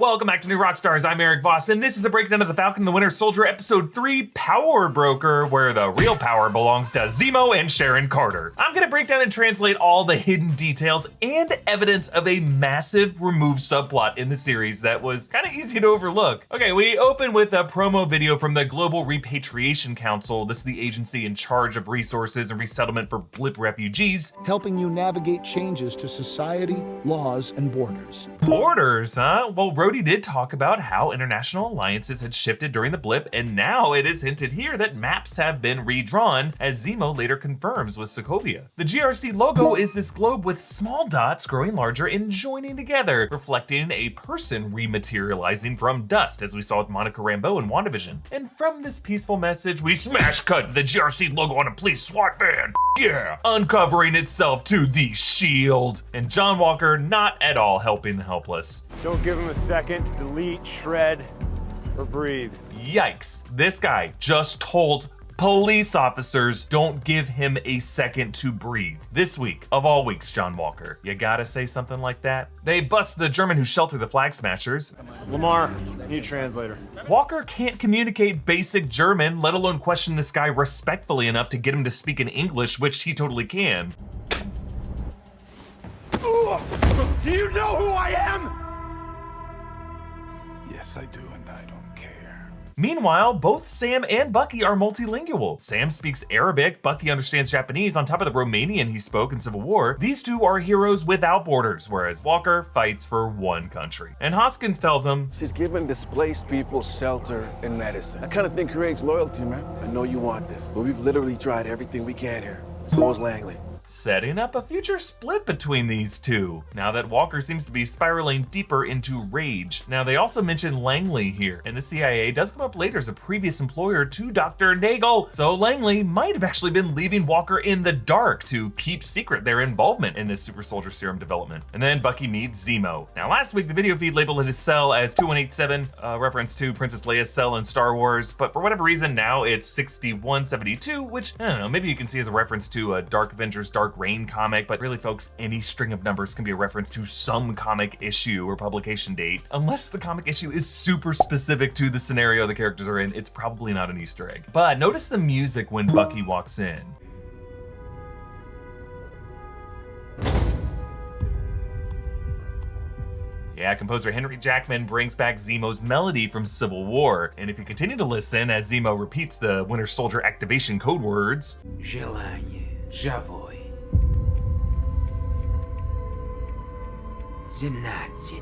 Welcome back to New Rockstars. I'm Erik Voss, and this is a breakdown of the Falcon and the Winter Soldier Episode 3 Power Broker, where the real power belongs to Zemo and Sharon Carter. I'm gonna break down and translate all the hidden details and evidence of a massive removed subplot in the series that was kind of easy to overlook. Okay, we open with a promo video from the Global Repatriation Council. This is the agency in charge of resources and resettlement for blip refugees. Helping you navigate changes to society, laws, and borders. Borders, huh? Well, Rhodey did talk about how international alliances had shifted during the blip, and now it is hinted here that maps have been redrawn, as Zemo later confirms with Sokovia. The GRC logo is this globe with small dots growing larger and joining together, reflecting a person rematerializing from dust, as we saw with Monica Rambeau in WandaVision. And from this peaceful message, we smash cut the GRC logo on a police SWAT van. Yeah, uncovering itself to the shield. And John Walker not at all helping the helpless. Don't give him a second to delete, shred, or breathe. Yikes, this guy just told police officers don't give him a second to breathe. This week, of all weeks, John Walker, you gotta say something like that? They bust the German who sheltered the Flag Smashers. Lamar, need a translator. Walker can't communicate basic German, let alone question this guy respectfully enough to get him to speak in English, which he totally can. Do you know who I am? Yes, I do, and I don't care. Meanwhile, both Sam and Bucky are multilingual. Sam speaks Arabic, Bucky understands Japanese on top of the Romanian he spoke in Civil War. These two are heroes without borders, whereas Walker fights for one country. And Hoskins tells him, she's giving displaced people shelter and medicine. That kind of thing creates loyalty, man. I know you want this, but we've literally tried everything we can here. So is Langley. Setting up a future split between these two, now that Walker seems to be spiraling deeper into rage. Now, they also mention Langley here, and the CIA does come up later as a previous employer to Dr. Nagel, so Langley might have actually been leaving Walker in the dark to keep secret their involvement in this super soldier serum development. And then Bucky meets Zemo. Now, last week, the video feed labeled his cell as 2187, reference to Princess Leia's cell in Star Wars, but for whatever reason, now it's 6172, which, I don't know, maybe you can see as a reference to a Dark Avengers Dark Reign comic, but really folks, any string of numbers can be a reference to some comic issue or publication date. Unless the comic issue is super specific to the scenario the characters are in, it's probably not an Easter egg. But notice the music when Bucky walks in. Yeah, composer Henry Jackman brings back Zemo's melody from Civil War. And if you continue to listen as Zemo repeats the Winter Soldier activation code words, Желание, Javoy. 17.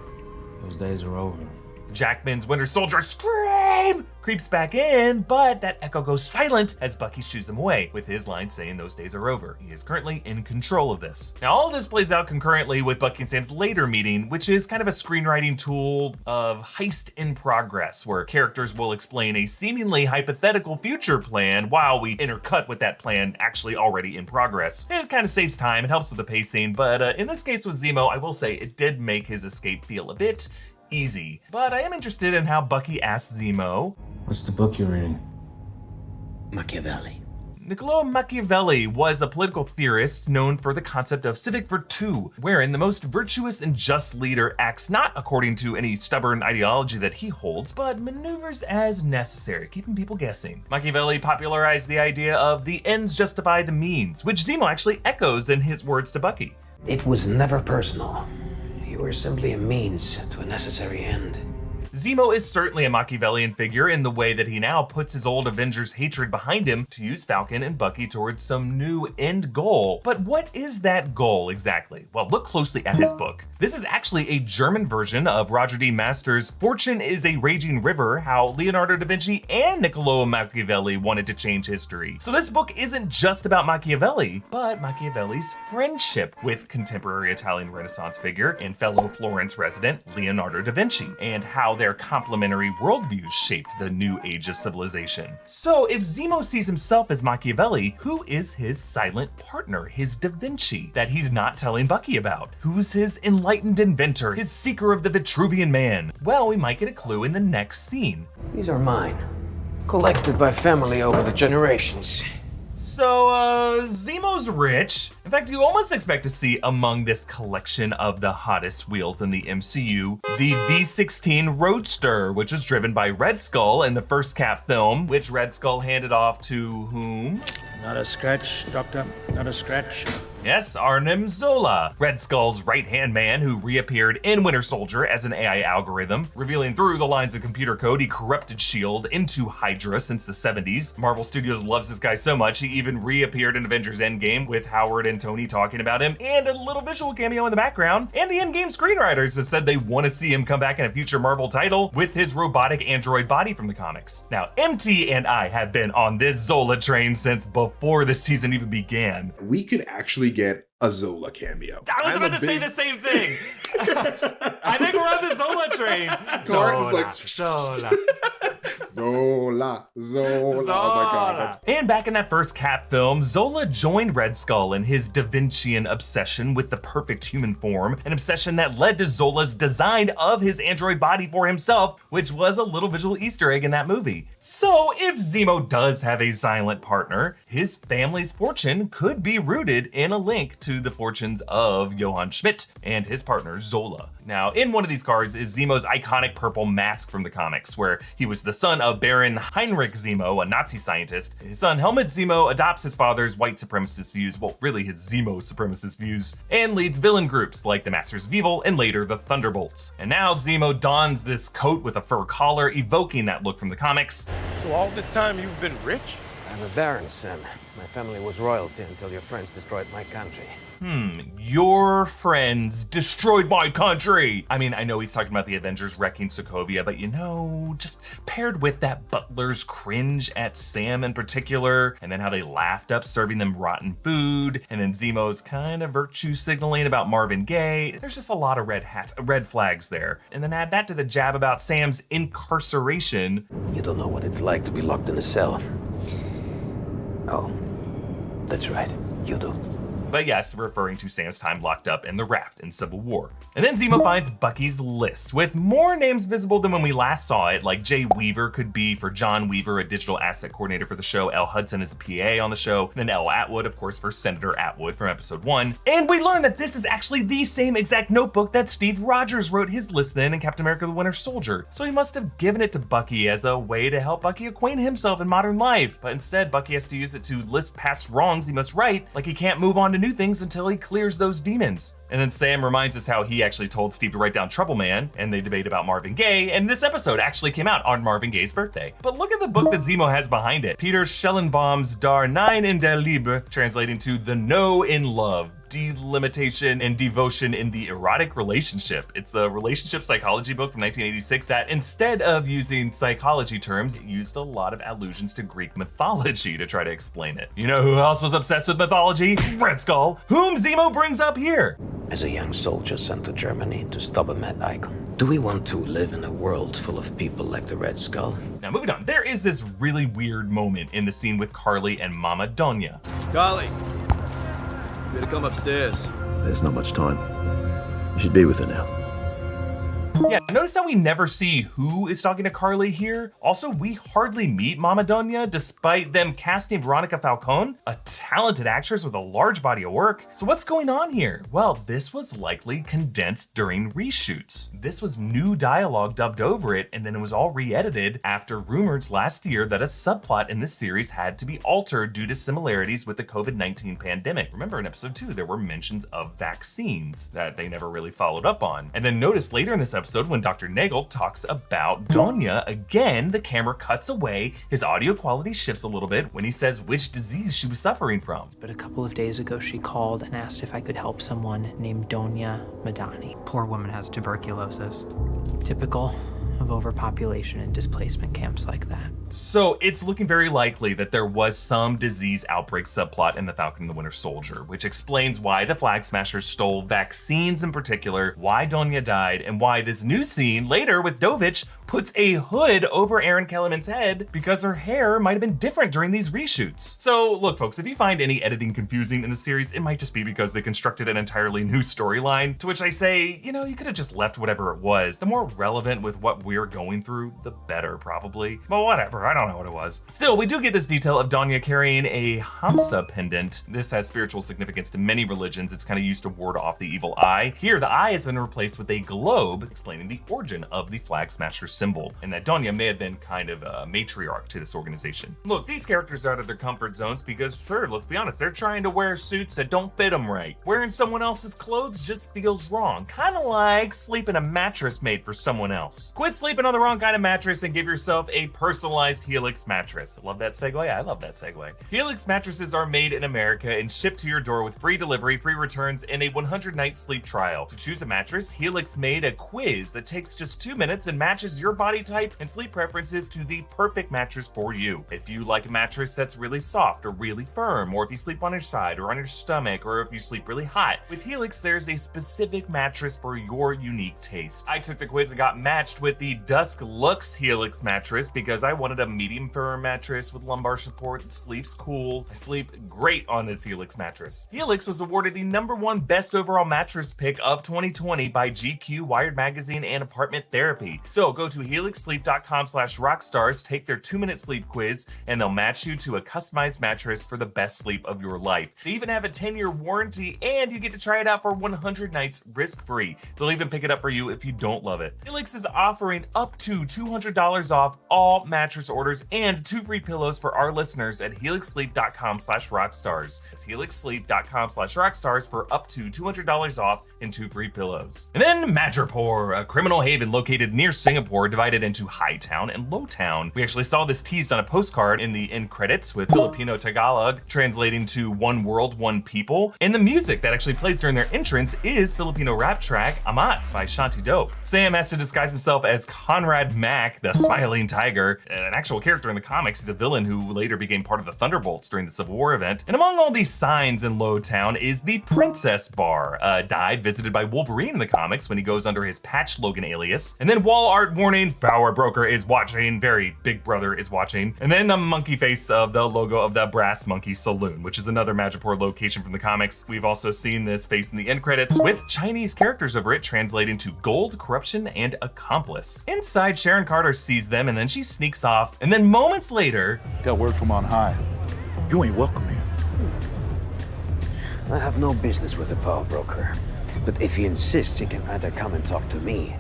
Those days are over. Jackman's Winter Soldier scream creeps back in, but that echo goes silent as Bucky shoos him away, with his line saying those days are over. He is currently in control of this. Now, all of this plays out concurrently with Bucky and Sam's later meeting, which is kind of a screenwriting tool of heist in progress, where characters will explain a seemingly hypothetical future plan while we intercut with that plan actually already in progress. It kind of saves time, it helps with the pacing, but in this case with Zemo, I will say it did make his escape feel a bit easy. But I am interested in how Bucky asks Zemo, What's the book you're reading? Machiavelli. Niccolò Machiavelli was a political theorist known for the concept of civic virtù, wherein the most virtuous and just leader acts not according to any stubborn ideology that he holds, but maneuvers as necessary, keeping people guessing. Machiavelli popularized the idea of the ends justify the means, which Zemo actually echoes in his words to Bucky. It was never personal. You were simply a means to a necessary end. Zemo is certainly a Machiavellian figure in the way that he now puts his old Avengers hatred behind him to use Falcon and Bucky towards some new end goal. But what is that goal exactly? Well, look closely at his book. This is actually a German version of Roger D. Master's Fortune is a Raging River, how Leonardo da Vinci and Niccolò Machiavelli wanted to change history. So this book isn't just about Machiavelli, but Machiavelli's friendship with contemporary Italian Renaissance figure and fellow Florence resident Leonardo da Vinci, and how their complementary worldviews shaped the new age of civilization. So if Zemo sees himself as Machiavelli, who is his silent partner, his Da Vinci, that he's not telling Bucky about? Who's his enlightened inventor, his seeker of the Vitruvian Man? Well, we might get a clue in the next scene. These are mine, collected by family over the generations. So, Zemo's rich. In fact, you almost expect to see among this collection of the hottest wheels in the MCU, the V16 Roadster, which was driven by Red Skull in the first Cap film, which Red Skull handed off to whom? Not a scratch, Doctor. Not a scratch. Yes, Arnim Zola, Red Skull's right-hand man who reappeared in Winter Soldier as an AI algorithm, revealing through the lines of computer code he corrupted S.H.I.E.L.D. into Hydra since the 70s. Marvel Studios loves this guy so much, he even reappeared in Avengers Endgame with Howard and Tony talking about him, and a little visual cameo in the background. And the Endgame screenwriters have said they want to see him come back in a future Marvel title with his robotic android body from the comics. Now, MT and I have been on this Zola train since before the season even began. We could actually get a Zola cameo. I was about to say the same thing. I think we're on the Zola train. Zola, like, Zola. Zola. Oh my God. And back in that first Cap film, Zola joined Red Skull in his Da Vincian obsession with the perfect human form, an obsession that led to Zola's design of his android body for himself, which was a little visual Easter egg in that movie. So if Zemo does have a silent partner, his family's fortune could be rooted in a link to the fortunes of Johann Schmidt and his partner Zola. Now, in one of these cars is Zemo's iconic purple mask from the comics, where he was the son of Baron Heinrich Zemo, a Nazi scientist. His son Helmut Zemo adopts his father's white supremacist views, well, really his Zemo supremacist views, and leads villain groups like the Masters of Evil and later the Thunderbolts. And now Zemo dons this coat with a fur collar, evoking that look from the comics. So all this time you've been rich? I'm a Baron, Sam. My family was royalty until your friends destroyed my country. Your friends destroyed my country. I mean, I know he's talking about the Avengers wrecking Sokovia, but you know, just paired with that butler's cringe at Sam in particular, and then how they laughed up serving them rotten food, and then Zemo's kind of virtue signaling about Marvin Gaye, there's just a lot of red flags there. And then add that to the jab about Sam's incarceration. You don't know what it's like to be locked in a cell. Oh, that's right, you do. But yes, referring to Sam's time locked up in the raft in Civil War. And then Zemo finds Bucky's list, with more names visible than when we last saw it, like Jay Weaver could be for John Weaver, a digital asset coordinator for the show. Elle Hudson is a PA on the show. And then Elle Atwood, of course, for Senator Atwood from episode 1. And we learn that this is actually the same exact notebook that Steve Rogers wrote his list in Captain America the Winter Soldier. So he must have given it to Bucky as a way to help Bucky acquaint himself in modern life. But instead, Bucky has to use it to list past wrongs he must right, like he can't move on to new things until he clears those demons. And then Sam reminds us how he actually told Steve to write down Trouble Man, and they debate about Marvin Gaye, and this episode actually came out on Marvin Gaye's birthday. But look at the book that Zemo has behind it. Peter Schellenbaum's Der Nein in der Liebe, translating to The No in Love, Delimitation and Devotion in the Erotic Relationship. It's a relationship psychology book from 1986 that, instead of using psychology terms, it used a lot of allusions to Greek mythology to try to explain it. You know who else was obsessed with mythology? Red Skull, whom Zemo brings up here. As a young soldier sent to Germany to stop a mad icon, do we want to live in a world full of people like the Red Skull? Now moving on, there is this really weird moment in the scene with Carly and Mama Donya. Carly, you better come upstairs. There's not much time. You should be with her now. Yeah, notice how we never see who is talking to Carly here. Also, we hardly meet Mama Donya, despite them casting Veronica Falcon, a talented actress with a large body of work. So what's going on here? Well, this was likely condensed during reshoots. This was new dialogue dubbed over it, and then it was all re-edited after rumors last year that a subplot in this series had to be altered due to similarities with the COVID-19 pandemic. Remember in episode 2, there were mentions of vaccines that they never really followed up on. And then notice later in this episode, when Dr. Nagel talks about Donya, again, the camera cuts away, his audio quality shifts a little bit when he says which disease she was suffering from. But a couple of days ago, she called and asked if I could help someone named Donya Madani. Poor woman has tuberculosis. Typical of overpopulation and displacement camps like that. So it's looking very likely that there was some disease outbreak subplot in The Falcon and the Winter Soldier, which explains why the Flag Smashers stole vaccines in particular, why Donya died, and why this new scene later with Dovich puts a hood over Erin Kellerman's head because her hair might have been different during these reshoots. So look folks, if you find any editing confusing in the series, it might just be because they constructed an entirely new storyline, to which I say, you know, you could have just left whatever it was. The more relevant with what we're going through, the better probably. But whatever, I don't know what it was. Still, we do get this detail of Donya carrying a Hamsa pendant. This has spiritual significance to many religions. It's kind of used to ward off the evil eye. Here, the eye has been replaced with a globe, explaining the origin of the Flag Smasher symbol, and that Donya may have been kind of a matriarch to this organization. Look, these characters are out of their comfort zones because, sure, let's be honest, they're trying to wear suits that don't fit them right. Wearing someone else's clothes just feels wrong, kind of like sleeping a mattress made for someone else. Quit sleeping on the wrong kind of mattress and give yourself a personalized Helix mattress. I love that segue. I love that segue. Helix mattresses are made in America and shipped to your door with free delivery, free returns, and a 100-night sleep trial. To choose a mattress, Helix made a quiz that takes just 2 minutes and matches your body type and sleep preferences to the perfect mattress for you. If you like a mattress that's really soft or really firm, or if you sleep on your side or on your stomach, or if you sleep really hot, with Helix there's a specific mattress for your unique taste. I took the quiz and got matched with the Dusk Lux Helix mattress because I wanted a medium firm mattress with lumbar support that sleeps cool. I sleep great on this Helix mattress. Helix was awarded the #1 best overall mattress pick of 2020 by GQ, Wired Magazine, and Apartment Therapy. So go to helixsleep.com/rockstars, take their 2-minute sleep quiz, and they'll match you to a customized mattress for the best sleep of your life. They even have a 10-year warranty, and you get to try it out for 100 nights risk-free. They'll even pick it up for you if you don't love it. Helix is offering up to $200 off all mattress orders and 2 free pillows for our listeners at helixsleep.com/rockstars. It's helixsleep.com/rockstars for up to $200 off and 2 free pillows. And then Madripoor, a criminal haven located near Singapore, divided into High Town and Low Town. We actually saw this teased on a postcard in the end credits with Filipino Tagalog translating to One World, One People. And the music that actually plays during their entrance is Filipino rap track Amats by Shanti Dope. Sam has to disguise himself as Conrad Mack, the Smiling Tiger, an actual character in the comics. He's a villain who later became part of the Thunderbolts during the Civil War event. And among all these signs in Low Town is the Princess Bar, a dive visited by Wolverine in the comics when he goes under his Patch Logan alias. And then wall art warning, Power Broker is watching, very Big Brother is watching. And then the monkey face of the logo of the Brass Monkey Saloon, which is another Madripoor location from the comics. We've also seen this face in the end credits with Chinese characters over it translating to Gold, Corruption, and Accomplice. Inside, Sharon Carter sees them and then she sneaks off. And then moments later, got word from on high. You ain't welcome here. I have no business with the Power Broker. But if he insists, he can either come and talk to me.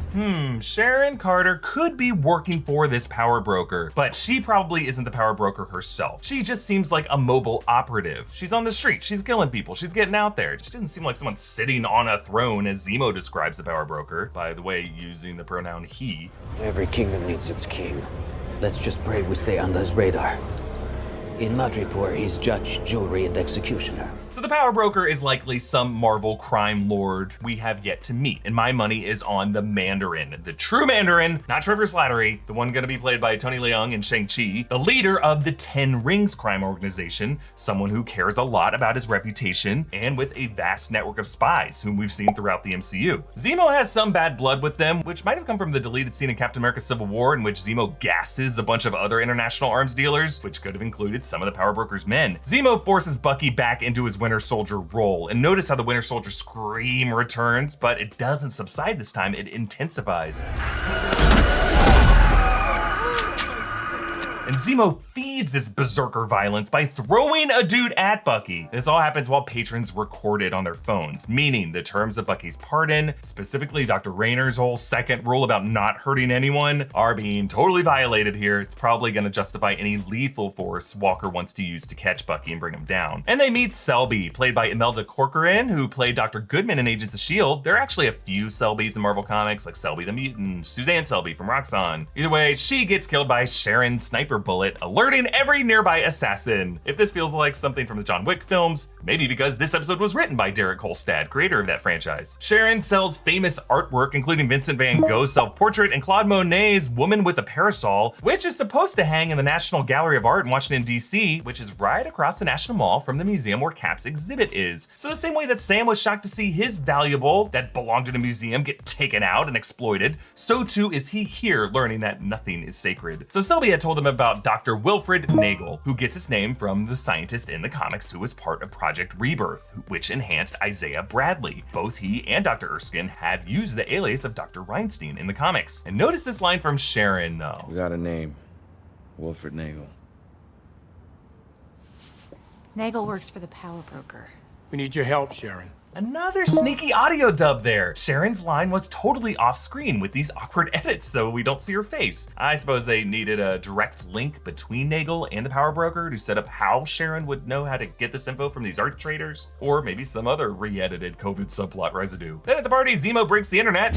Sharon Carter could be working for this power broker, but she probably isn't the power broker herself. She just seems like a mobile operative. She's on the street, she's killing people, she's getting out there. She doesn't seem like someone sitting on a throne as Zemo describes the power broker, by the way, using the pronoun he. Every kingdom needs its king. Let's just pray we stay under his radar. In Madripoor, he's judge, jury, and executioner. So the power broker is likely some Marvel crime lord we have yet to meet, and my money is on the Mandarin, the true Mandarin, not Trevor Slattery, the one gonna be played by Tony Leung in Shang-Chi, the leader of the 10 Rings crime organization, someone who cares a lot about his reputation, and with a vast network of spies whom we've seen throughout the MCU. Zemo has some bad blood with them, which might have come from the deleted scene in Captain America Civil War in which Zemo gasses a bunch of other international arms dealers, which could have included some of the power broker's men. Zemo forces Bucky back into his Winter Soldier role, and notice how the Winter Soldier scream returns, but it doesn't subside this time, it intensifies. And Zemo feeds this berserker violence by throwing a dude at Bucky. This all happens while patrons record it on their phones, meaning the terms of Bucky's pardon, specifically Dr. Raynor's whole second rule about not hurting anyone, are being totally violated here. It's probably gonna justify any lethal force Walker wants to use to catch Bucky and bring him down. And they meet Selby, played by Imelda Corcoran, who played Dr. Goodman in Agents of S.H.I.E.L.D. There are actually a few Selbys in Marvel Comics, like Selby the Mutant, Suzanne Selby from Roxxon. Either way, she gets killed by Sharon's sniper silver bullet, alerting every nearby assassin. If this feels like something from the John Wick films, maybe because this episode was written by Derek Kolstad, creator of that franchise. Sharon sells famous artwork, including Vincent van Gogh's self-portrait and Claude Monet's Woman with a Parasol, which is supposed to hang in the National Gallery of Art in Washington, D.C., which is right across the National Mall from the museum where Cap's exhibit is. So the same way that Sam was shocked to see his valuable that belonged in a museum get taken out and exploited, so too is he here learning that nothing is sacred. So Sylvia told him about Dr. Wilfred Nagel, who gets his name from the scientist in the comics who was part of Project Rebirth, which enhanced Isaiah Bradley. Both he and Dr. Erskine have used the alias of Dr. Reinstein in the comics. And notice this line from Sharon, though. We got a name. Wilfred Nagel. Nagel works for the power broker. We need your help, Sharon. Another sneaky audio dub there. Sharon's line was totally off screen with these awkward edits so we don't see her face. I suppose they needed a direct link between Nagel and the power broker to set up how Sharon would know how to get this info from these art traders, or maybe some other re-edited COVID subplot residue. Then at the party, Zemo breaks the internet.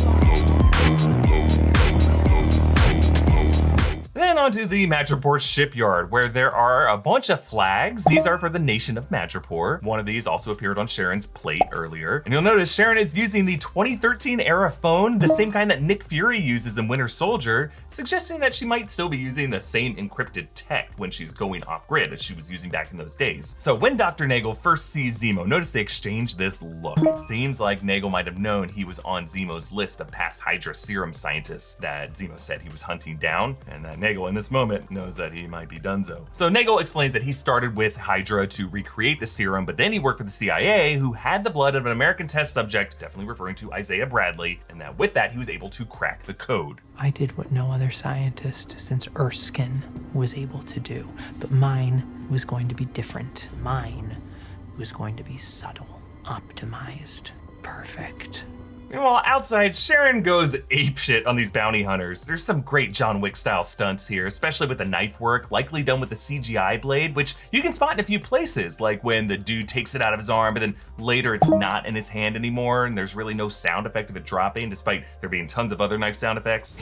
Then onto the Madripoor shipyard, where there are a bunch of flags. These are for the nation of Madripoor. One of these also appeared on Sharon's plate earlier. And you'll notice Sharon is using the 2013 era phone, the same kind that Nick Fury uses in Winter Soldier, suggesting that she might still be using the same encrypted tech when she's going off-grid as she was using back in those days. So when Dr. Nagel first sees Zemo, notice they exchange this look. It seems like Nagel might have known he was on Zemo's list of past Hydra serum scientists that Zemo said he was hunting down, and that Nagel in this moment knows that he might be donezo. So Nagel explains that he started with Hydra to recreate the serum, but then he worked for the CIA, who had the blood of an American test subject, definitely referring to Isaiah Bradley, and that with that he was able to crack the code. I did what no other scientist since Erskine was able to do, but mine was going to be different. Mine was going to be subtle, optimized, perfect. Meanwhile, outside, Sharon goes apeshit on these bounty hunters. There's some great John Wick style stunts here, especially with the knife work, likely done with the CGI blade, which you can spot in a few places, like when the dude takes it out of his arm, but then later it's not in his hand anymore, and there's really no sound effect of it dropping, despite there being tons of other knife sound effects.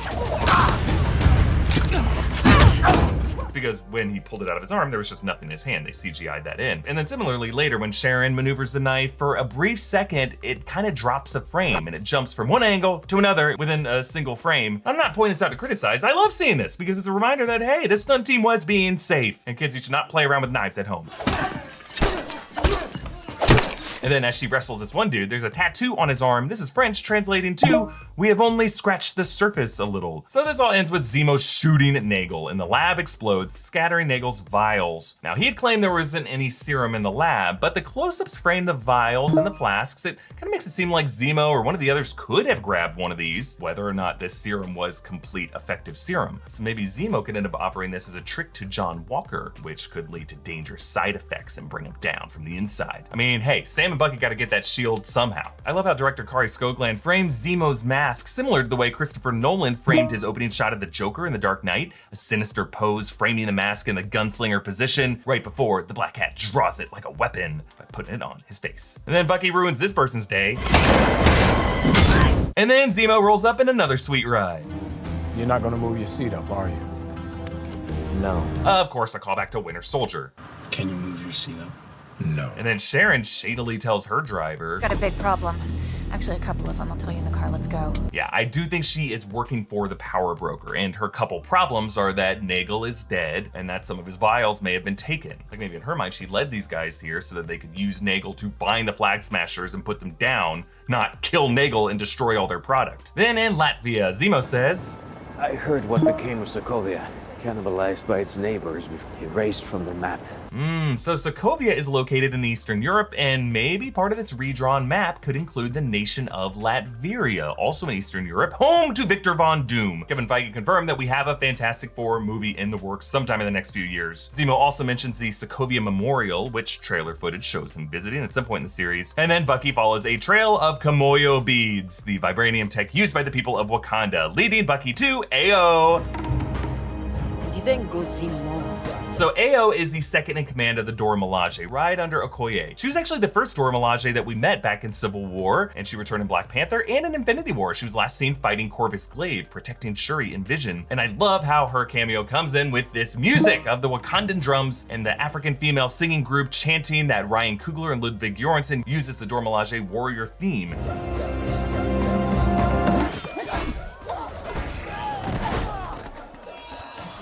Because when he pulled it out of his arm, there was just nothing in his hand. They CGI'd that in. And then similarly later, when Sharon maneuvers the knife, for a brief second, it kind of drops a frame and it jumps from one angle to another within a single frame. I'm not pointing this out to criticize. I love seeing this because it's a reminder that, hey, this stunt team was being safe. And kids, you should not play around with knives at home. And then as she wrestles this one dude, there's a tattoo on his arm. This is French, translating to, "We have only scratched the surface a little." So this all ends with Zemo shooting at Nagel, and the lab explodes, scattering Nagel's vials. Now, he had claimed there wasn't any serum in the lab, but the close-ups frame the vials and the flasks. It kind of makes it seem like Zemo or one of the others could have grabbed one of these, whether or not this serum was complete effective serum. So maybe Zemo could end up offering this as a trick to John Walker, which could lead to dangerous side effects and bring him down from the inside. I mean, hey, Sam and Bucky gotta get that shield somehow. I love how director Kari Skogland framed Zemo's mask similar to the way Christopher Nolan framed his opening shot of the Joker in The Dark Knight, a sinister pose framing the mask in the gunslinger position right before the Black Cat draws it like a weapon by putting it on his face. And then Bucky ruins this person's day. And then Zemo rolls up in another sweet ride. You're not gonna move your seat up, are you? No. Of course, a callback to Winter Soldier. Can you move your seat up? No. And then Sharon shadily tells her driver, Got a big problem. Actually, a couple of them. I'll tell you in the car. Let's go. yeah, I do think she is working for the power broker, and her couple problems are that Nagel is dead and that some of his vials may have been taken. Like maybe in her mind, she led these guys here so that they could use Nagel to find the flag smashers and put them down, not kill Nagel and destroy all their product. Then in Latvia, Zemo says, I heard what became of Sokovia. Cannibalized by its neighbors, erased from the map. So Sokovia is located in Eastern Europe, and maybe part of its redrawn map could include the nation of Latveria, also in Eastern Europe, home to Victor Von Doom. Kevin Feige confirmed that we have a Fantastic Four movie in the works sometime in the next few years. Zemo also mentions the Sokovia Memorial, which trailer footage shows him visiting at some point in the series. And then Bucky follows a trail of Kamoyo beads, the vibranium tech used by the people of Wakanda, leading Bucky to Ayo. Dizem Zemo. So Ayo is the second in command of the Dora Milaje, right under Okoye. She was actually the first Dora Milaje that we met back in Civil War, and she returned in Black Panther and in Infinity War. She was last seen fighting Corvus Glaive, protecting Shuri and Vision. And I love how her cameo comes in with this music of the Wakandan drums and the African female singing group chanting that Ryan Coogler and Ludwig Göransson uses the Dora Milaje warrior theme.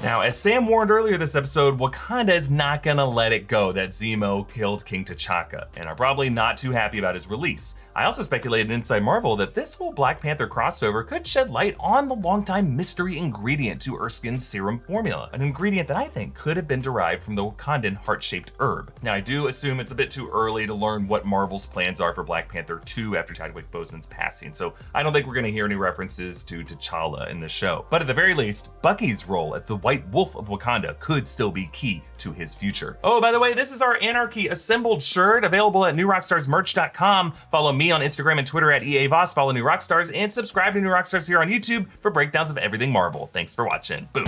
Now, as Sam warned earlier this episode, Wakanda is not gonna let it go that Zemo killed King T'Chaka, and are probably not too happy about his release. I also speculated inside Marvel that this whole Black Panther crossover could shed light on the longtime mystery ingredient to Erskine's serum formula, an ingredient that I think could have been derived from the Wakandan heart-shaped herb. Now, I do assume it's a bit too early to learn what Marvel's plans are for Black Panther 2 after Chadwick Boseman's passing, so I don't think we're gonna hear any references to T'Challa in the show. But at the very least, Bucky's role as the White Wolf of Wakanda could still be key to his future. Oh, by the way, this is our Anarchy Assembled shirt, available at newrockstarsmerch.com. Follow me on Instagram and Twitter at EA Voss, follow New Rockstars, and subscribe to New Rockstars here on YouTube for breakdowns of everything Marvel. Thanks for watching. Boom.